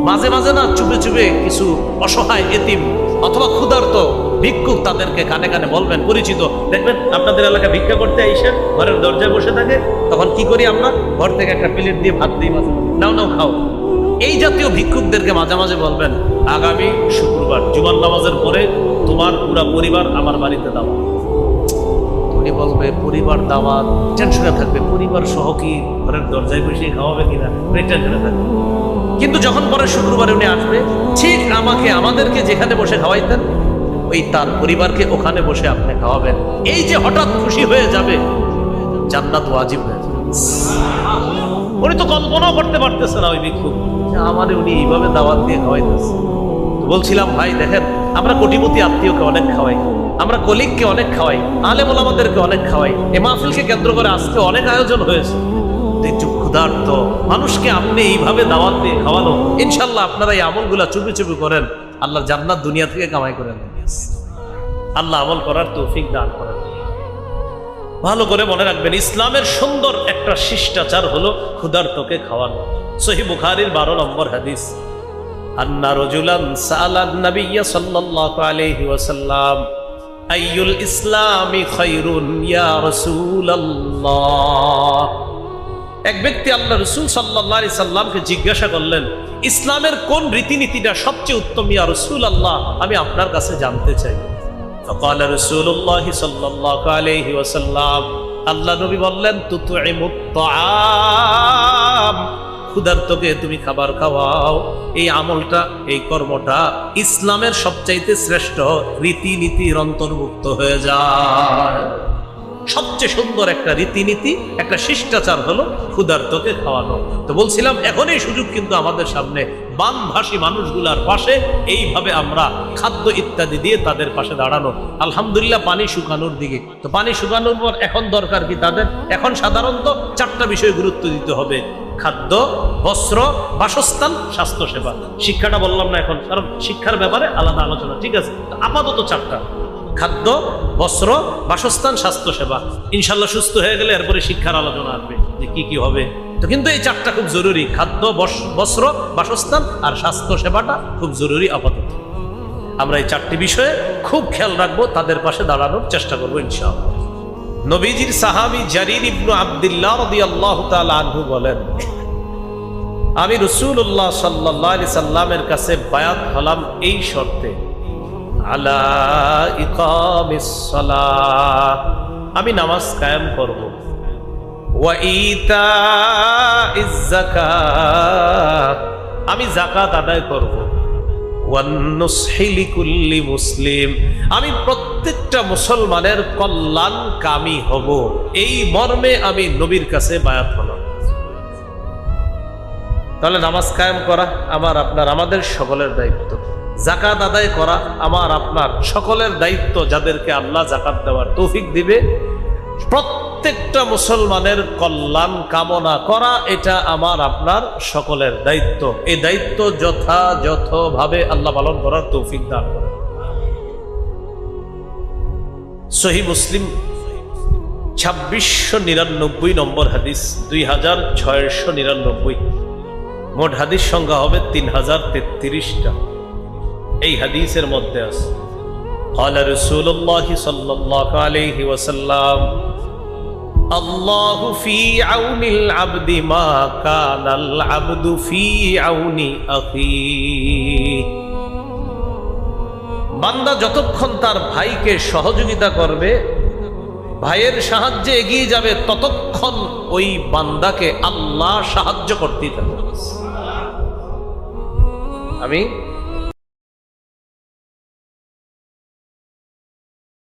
মাঝে মাঝে না চুপে চুপে কিছু অসহায় এতিম অথবা ক্ষুধার্ত ভিক্ষুক তাদেরকে কানে কানে বলবেন, পরিচিত দেখবেন আপনাদের এলাকা ভিক্ষা করতে আইসেন, ঘরের দরজায় বসে থাকে, তখন কি করি আমরা, ঘর থেকে একটা প্লেট দিয়ে ভাত দিই, মাঝে নাও নাও খাও। এই জাতীয় ভিক্ষুকদেরকে মাঝে মাঝে বলবেন, আগামী শুক্রবার জুমার নামাজের পরে তোমার পুরা পরিবার আমার বাড়িতে দাওয়াত। উনি বলবে পরিবার দাওয়াত, টেনশনে থাকবে, পরিবার সহ কি ঘরের দরজায় বসে খাওয়াবে কিনা, টেনশনে থাকবে। কিন্তু যখন পরে শুক্রবারে উনি আসবে, ঠিক আমাদেরকে যেখানে বসে খাওয়াইতেন ওই তার পরিবারকে ওখানে বসে আপনি খাওয়াবেন। এই যে হঠাৎ খুশি হয়ে যাবে, জান্নাত ওয়াজিব হয়ে যাবে। উনি তো কল্পনাও করতে পারতেছে না ওই ভিক্ষুক আমারে উনি এইভাবে দাওয়াত দিয়ে খাওয়াইতেছে। বলছিলাম ভাই দেখেন, আমরা কোটিপতি আত্মীয়কে অনেক খাওয়াই, আমরা কলিগকে অনেক খাওয়াই, আলেম ওলামাদেরকে অনেক খাওয়াই, এ মাহফিলকে কেন্দ্র করে আজকে অনেক আয়োজন হয়েছে। একটু ক্ষুধার্ত মানুষকে আপনি এইভাবে দাওয়াত দিয়ে খাওয়ানো, ইনশাল্লাহ আপনারা এই আমলগুলা চুপি চুপি করেন, আল্লাহর জান্নাত দুনিয়া থেকে কামাই করেন। আল্লাহ আমল করার তৌফিক দান করেন। ভালো করে মনে রাখবেন, ইসলামের সুন্দর একটা শিষ্টাচার হলো ক্ষুধার্তকে খাওয়ানো। সহিহ বুখারীর 12 নম্বর হাদিস, আন্না রাজুলান সাআলান নবিয়্য সাল্লাল্লাহু আলাইহি ওয়াসাল্লাম আইয়ুল ইসলামি খায়রুন ইয়া রাসূলুল্লাহ। এক ব্যক্তি আল্লাহ রাসূল সাল্লাল্লাহু আলাইহি সাল্লামকে জিজ্ঞাসা করলেন, ইসলামের কোন রীতিনীতিটা সবচেয়ে উত্তম ইয়া রাসূলুল্লাহ, আমি আপনার কাছে জানতে চাই। فقال رسول الله صلى الله عليه وسلم, আল্লাহ নবী বললেন, তুতঈমুত তাআম, ক্ষুধার্তকে তুমি খাবার খাওয়াও। এই আমলটা, এই কর্মটা ইসলামের সবচাইতে শ্রেষ্ঠ রীতিনীতির অন্তর্ভুক্ত হয়ে যায়। সবচেয়ে সুন্দর একটা রীতিনীতি, একটা শিষ্টাচার হলো ক্ষুধার্তকে খাওয়ানো। তো বলছিলাম এখন এই সুযোগ কিন্তু আমাদের সামনে, বানভাসী মানুষগুলার পাশে এইভাবে আমরা খাদ্য ইত্যাদি দিয়ে তাদের পাশে দাঁড়ানো। আলহামদুলিল্লাহ পানি শুকানোর দিকে, তো পানি শুকানোর পর এখন দরকার কি তাদের, এখন সাধারণত 4টা বিষয়ে গুরুত্ব দিতে হবে: খাদ্য, বস্ত্র, বাসস্থান, স্বাস্থ্যসেবা। শিক্ষাটা বললাম না এখন, কারণ শিক্ষার ব্যাপারে আলাদা আলোচনা, ঠিক আছে? আপাতত 4টা: খাদ্য, বস্ত্র, বাসস্থান, স্বাস্থ্যসেবা। ইনশাল্লাহ সুস্থ হয়ে গেলে এরপরে শিক্ষার আলোচনা আসবে যে কি কি হবে। তো কিন্তু এই 4টা খুব জরুরি: খাদ্য, বস্ত্র, বাসস্থান আর স্বাস্থ্যসেবাটা খুব জরুরি। আপাতত আমরা এই 4টি বিষয়ে খুব খেয়াল রাখবো, তাদের পাশে দাঁড়ানোর চেষ্টা করবো ইনশাআল্লাহ। নবীজির সাহাবী জারির ইবনে আব্দুল্লাহ রাদিয়াল্লাহু তাআলা আনহু বলেন, আমি রাসূলুল্লাহ সাল্লাল্লাহু আলাইহি সাল্লামের কাছে বায়াত হলাম এই শর্তে, আলা ইকামিস সালাহ, আমি নামাজ কায়েম করব, ওয়া ইতাইজ যাকাত, আমি যাকাত আদায় করব, ওয়ান নুসহি লিকুল্লি মুসলিম, আমি প্রত্যেকটা মুসলমানের কল্যাণকামী হব। এই মর্মে আমি নবীর কাছে বায়াত হলাম। তাহলে নামাজ কায়েম করা আমার আপনার, আমাদের সকলের দায়িত্ব। যাকাত আদায় করা আমার আপনার সকলের দায়িত্ব। যাদেরকে আল্লাহ যাকাত দেওয়ার তৌফিক দিবে, প্রত্যেকটা মুসলমানের কল্যাণ কামনা করা, এটা আমার আপনার সকলের দায়িত্ব। এই দায়িত্ব যথাযথভাবে আল্লাহ পালন করার তৌফিক দান করেন। সহিহ মুসলিম 2699 নম্বর হাদিস, 2699, মোট হাদিস সংখ্যা হবে 3033টা। এই হাদিসের মধ্যে আছে, قال رسول الله صلى الله عليه وسلم, الله في عون العبد ما كان العبد في عون أخيه, বান্দা যতক্ষণ তার ভাইকে সহযোগিতা করবে, ভাইয়ের সাহায্যে এগিয়ে যাবে, ততক্ষণ ওই বান্দাকে আল্লাহ সাহায্য করতেই থাকবে। আমি